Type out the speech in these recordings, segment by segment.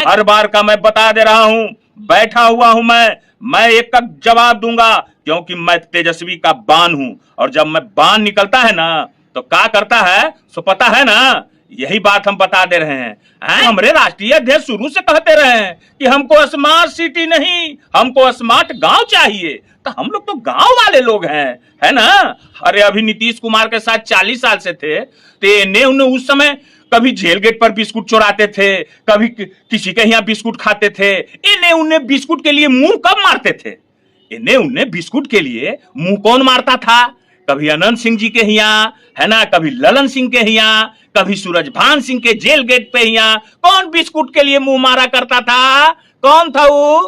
हर बार का मैं बता दे रहा हूं, बैठा हुआ हूं मैं एक का जवाब दूंगा, क्योंकि मैं तेजस्वी का बान हूं। और जब मैं बान निकलता है ना तो क्या करता है सो पता है ना। यही बात हम बता दे रहे हैं। हमारे राष्ट्रीय अध्यक्ष शुरू से कहते रहे हैं कि हमको स्मार्ट सिटी नहीं, हमको स्मार्ट गांव चाहिए। तो हम लोग तो गांव वाले लोग हैं, है ना। अरे अभी नीतीश कुमार के साथ 40 साल से थे तो ने उन्हें उस समय कभी जेल गेट पर बिस्कुट चुराते थे, कभी किसी के यहाँ बिस्कुट खाते थे। इन्हें उन्हें बिस्कुट के लिए मुंह कब मारते थे? इन्हें उन्हें बिस्कुट के लिए मुंह कौन मारता था? कभी अनंत सिंह जी के यहाँ, है ना, कभी ललन सिंह के यहाँ, कभी सूरजभान सिंह के जेल गेट पे यहाँ। कौन बिस्कुट के लिए मुंह मारा करता था? कौन था वो?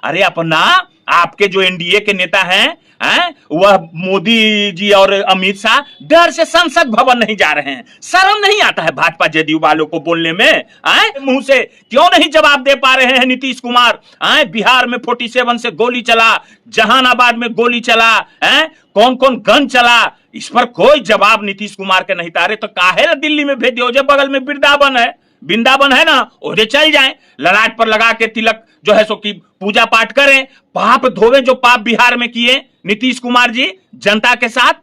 अरे अपना आपके जो एनडीए के नेता हैं, वह मोदी जी और अमित शाह डर से संसद भवन नहीं जा रहे हैं। शर्म नहीं आता है भाजपा जदयू वालों को बोलने में? मुंह से क्यों नहीं जवाब दे पा रहे हैं नीतीश कुमार? बिहार में 47 से गोली चला, जहानाबाद में गोली चला, कौन कौन गन चला, इस पर कोई जवाब नीतीश कुमार के नहीं तारे। तो काहे दिल्ली में भेज दियो? जब बगल में वृंदावन है ना, ओरे चल जाए, ललाट पर लगा के तिलक जो है सो की पूजा पाठ करें, पाप धोवे जो पाप बिहार में किए नीतीश कुमार जी जनता के साथ,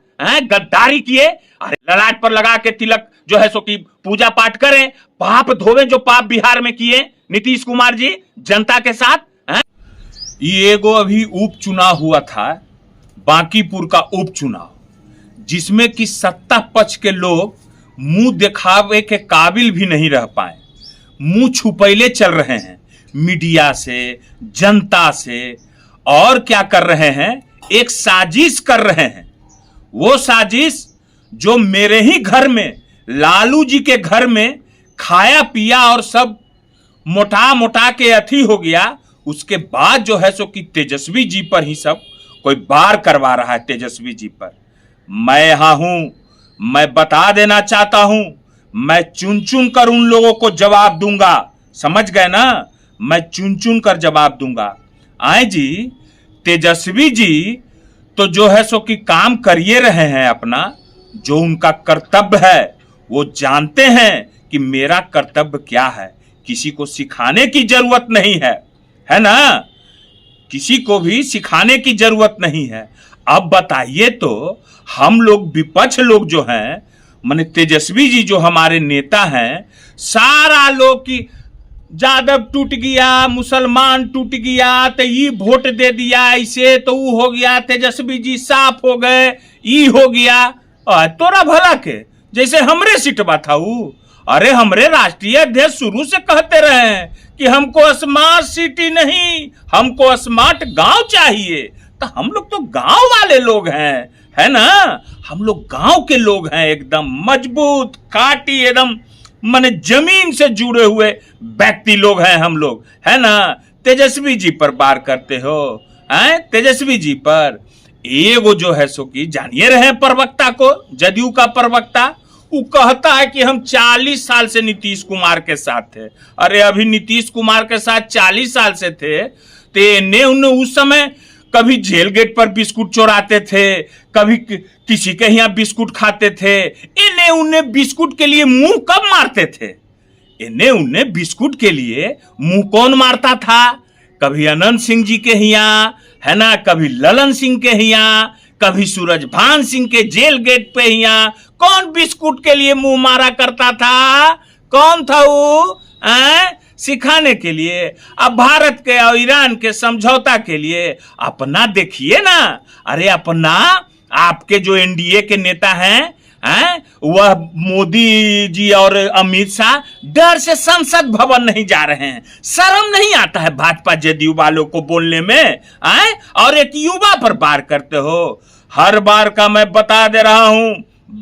गद्दारी किए। अरे ललाट पर लगा के तिलक जो है सो की पूजा पाठ करें, पाप धोवे जो पाप बिहार में किए नीतीश कुमार जी जनता के साथ। ये एगो अभी उपचुनाव हुआ था, बांकीपुर का उपचुनाव, जिसमें कि सत्ता पक्ष के लोग मुंह दिखावे के काबिल भी नहीं रह पाए। मुंह छुपैले चल रहे हैं मीडिया से, जनता से। और क्या कर रहे हैं? एक साजिश कर रहे हैं। वो साजिश जो मेरे ही घर में, लालू जी के घर में खाया पिया और सब मोटा मोटा के अथी हो गया, उसके बाद जो है सो कि तेजस्वी जी पर ही सब कोई बार करवा रहा है। तेजस्वी जी पर मैं यहां हूं, मैं बता देना चाहता हूं, मैं चुन चुन कर उन लोगों को जवाब दूंगा। समझ गए ना? मैं चुन चुन कर जवाब दूंगा। आए जी, तेजस्वी जी तो जो है सो कि काम करिए रहे हैं अपना, जो उनका कर्तव्य है वो जानते हैं कि मेरा कर्तव्य क्या है। किसी को सिखाने की जरूरत नहीं है ना, किसी को भी सिखाने की जरूरत नहीं है। अब बताइए तो हम लोग विपक्ष लोग जो हैं, माने तेजस्वी जी जो हमारे नेता हैं, सारा लोग की यादव टूट गया, मुसलमान टूट गया, तो ये वोट दे दिया, ऐसे तो वो हो गया, तेजस्वी जी साफ हो गए, ये हो गया। तोरा भला के जैसे हमरे सीटवा था वो। अरे हमरे राष्ट्रीय अध्यक्ष शुरू से कहते रहे हैं कि हमको स्मार्ट सिटी नहीं, हमको स्मार्ट गांव चाहिए। तो हम लोग तो गांव वाले लोग हैं, है ना। हम लोग गांव के लोग हैं, एकदम मजबूत काटी, एकदम माने जमीन से जुड़े हुए व्यक्ति लोग हैं हम लोग, है ना। तेजस्वी जी पर बार करते हो, तेजस्वी जी पर। एगो जो है सो कि जानिए रहे प्रवक्ता को, जदयू का प्रवक्ता, वो कहता है कि हम 40 साल से नीतीश कुमार के साथ थे। अरे अभी नीतीश कुमार के साथ 40 साल से थे तो ने उन्हें उस समय कभी जेल गेट पर बिस्कुट चुराते थे, कभी किसी के यहाँ बिस्कुट खाते थे। इन्हें उन्हें बिस्कुट के लिए मुंह कब मारते थे? इन्हें उन्हें बिस्कुट के लिए मुंह कौन मारता था? कभी अनंत सिंह जी के यहाँ, है ना, कभी ललन सिंह के यहाँ, कभी सूरजभान सिंह के जेल गेट पे यहाँ। कौन बिस्कुट के लिए मुंह मारा करता था? कौन था वो? सिखाने के लिए। अब भारत के और ईरान के समझौता के लिए अपना देखिए ना। अरे अपना आपके जो एनडीए के नेता हैं, वह मोदी जी और अमित शाह डर से संसद भवन नहीं जा रहे हैं। शर्म नहीं आता है भाजपा जदयू वालों को बोलने में? और एक युवा पर बार करते हो। हर बार का मैं बता दे रहा हूं,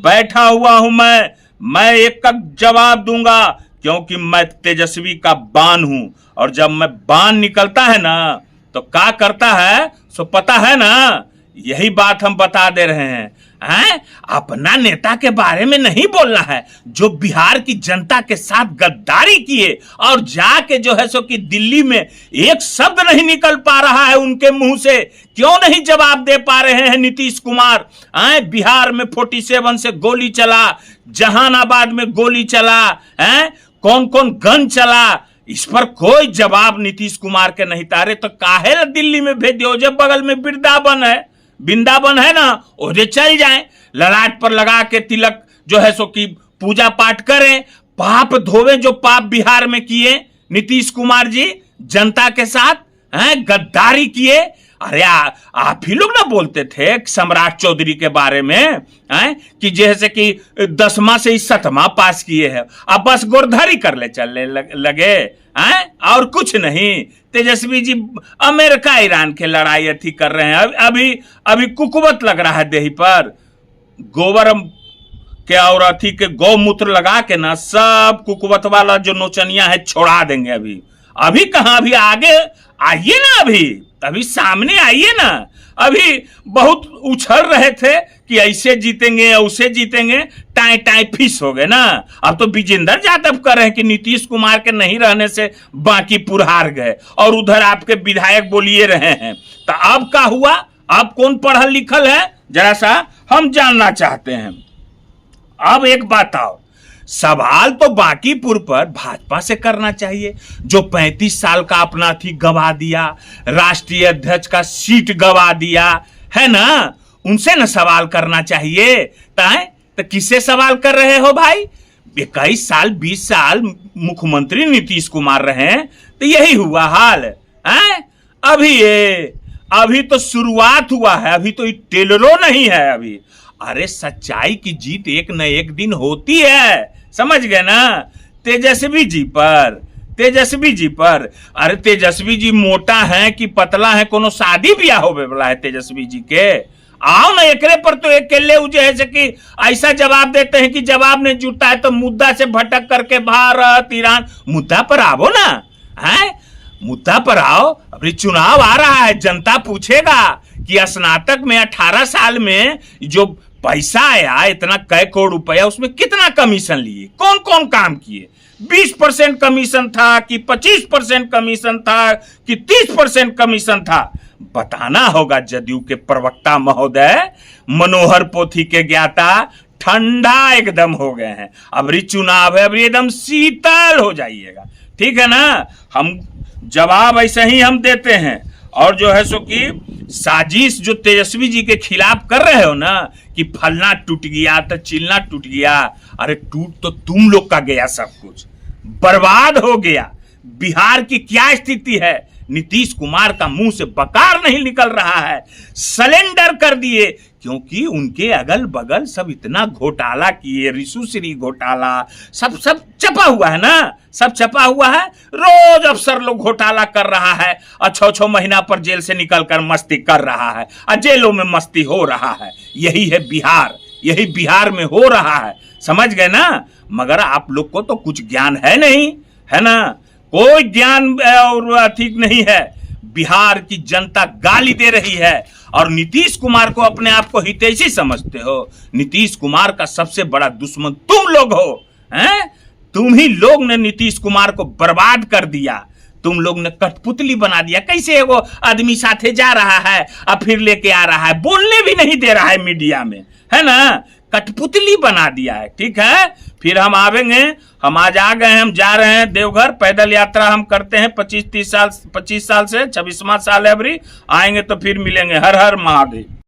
बैठा हुआ हूं मैं एक का जवाब दूंगा, क्योंकि मैं तेजस्वी का बान हूं। और जब मैं बान निकलता है ना तो क्या करता है सो पता है ना। यही बात हम बता दे रहे हैं। अपना नेता के बारे में नहीं बोलना है जो बिहार की जनता के साथ गद्दारी किए, और जाके जो है सो कि दिल्ली में एक शब्द नहीं निकल पा रहा है उनके मुंह से। क्यों नहीं जवाब दे पा रहे हैं नीतीश कुमार? बिहार में 47 से गोली चला, जहानाबाद में गोली चला, कौन कौन गन चला, इस पर कोई जवाब नीतीश कुमार के नहीं तारे, तो काहे ना दिल्ली में भेज दियो, जब बगल में वृंदावन है ना, ओजे चल जाए, ललाट पर लगा के तिलक जो है सो की पूजा पाठ करें, पाप धोवे जो पाप बिहार में किए नीतीश कुमार जी जनता के साथ, हैं गद्दारी किए। अरे आप ही लोग ना बोलते थे सम्राट चौधरी के बारे में, हैं कि जैसे कि 10वां से 7वां पास किए हैं, अब बस गोरधरी कर ले चलने लगे, हैं और कुछ नहीं। तेजस्वी जी अमेरिका ईरान के लड़ाई अथी कर रहे हैं, अभी कुकुवत लग रहा है देही पर, गोबर के और अथी के गौमूत्र लगा के ना सब कुकुवत वाला जो नोचनिया है छोड़ा देंगे। अभी कहां, अभी आगे आइए ना, अभी सामने आइए ना। अभी बहुत उछल रहे थे कि ऐसे जीतेंगे उसे जीतेंगे, टाई टाई फिस हो गए ना। अब तो विजेंद्र यादव कर रहे हैं कि नीतीश कुमार के नहीं रहने से बाकी पुरहार गए, और उधर आपके विधायक बोलिए रहे हैं। तो अब क्या हुआ, अब कौन पढ़ल लिखल है जरा सा हम जानना चाहते हैं। अब एक बात आओ, सवाल तो बांकीपुर पर भाजपा से करना चाहिए, जो 35 साल का अपना थी गवा दिया, राष्ट्रीय अध्यक्ष का सीट गवा दिया है ना, उनसे ना सवाल करना चाहिए। तो किससे सवाल कर रहे हो भाई? 21 साल 20 साल मुख्यमंत्री नीतीश कुमार रहे, तो यही हुआ हाल है। अभी तो शुरुआत हुआ है, अभी तो टेलरो नहीं है अभी। अरे सच्चाई की जीत एक न एक दिन होती है, समझ गए ना। तेजस्वी जी पर अरे तेजस्वी जी मोटा है कि पतला है, कोनो शादी ब्याह होवे वाला है तेजस्वी जी के? आओ ना एकरे पर, तो एक केले जैसे कि ऐसा जवाब देते हैं कि जवाब नहीं जुटता है तो मुद्दा से भटक करके भारत ईरान, मुद्दा पर आओ ना, है मुद्दा पर आओ। अभी चुनाव आ रहा है, जनता पूछेगा कि स्नातक में 18 साल में जो पैसा आया इतना कई करोड़ रुपया, उसमें कितना कमीशन लिए, कौन कौन काम किए, 20% कमीशन था कि 25% कमीशन था कि 30% कमीशन था, बताना होगा। जदयू के प्रवक्ता महोदय मनोहर पोथी के ज्ञाता ठंडा एकदम हो गए हैं। अभी चुनाव है, अभी एकदम शीतल हो जाइएगा, ठीक है ना। हम जवाब ऐसे ही हम देते हैं, और जो है सो कि साजिश जो तेजस्वी जी के खिलाफ कर रहे हो ना कि फलना टूट गया तो चिलना टूट गया, अरे टूट तो तुम लोग का गया, सब कुछ बर्बाद हो गया। बिहार की क्या स्थिति है, नीतीश कुमार का मुंह से बकार नहीं निकल रहा है, सलेंडर कर दिए, क्योंकि उनके अगल बगल सब इतना घोटाला किए, रिशुश्री घोटाला सब छपा हुआ है ना, सब छपा हुआ है। रोज अफसर लोग घोटाला कर रहा है, और 6-6 महीना पर जेल से निकलकर मस्ती कर रहा है, और जेलों में मस्ती हो रहा है। यही है बिहार, यही बिहार में हो रहा है, समझ गए ना। मगर आप लोग को तो कुछ ज्ञान है नहीं, है ना, कोई ज्ञान और अधिक नहीं है। बिहार की जनता गाली दे रही है, और नीतीश कुमार को अपने आप को हितैषी समझते हो। नीतीश कुमार का सबसे बड़ा दुश्मन तुम लोग हो, हैं? तुम ही लोग ने नीतीश कुमार को बर्बाद कर दिया, तुम लोग ने कठपुतली बना दिया। कैसे वो आदमी साथे जा रहा है और फिर लेके आ रहा है, बोलने भी नहीं दे रहा है मीडिया में, है ना, कठपुतली बना दिया है। ठीक है, फिर हम आवेंगे, हम आज आ गए हैं, हम जा रहे हैं देवघर, पैदल यात्रा हम करते हैं 25 साल से, 26वां साल है अभी, आएंगे तो फिर मिलेंगे। हर हर महादेव।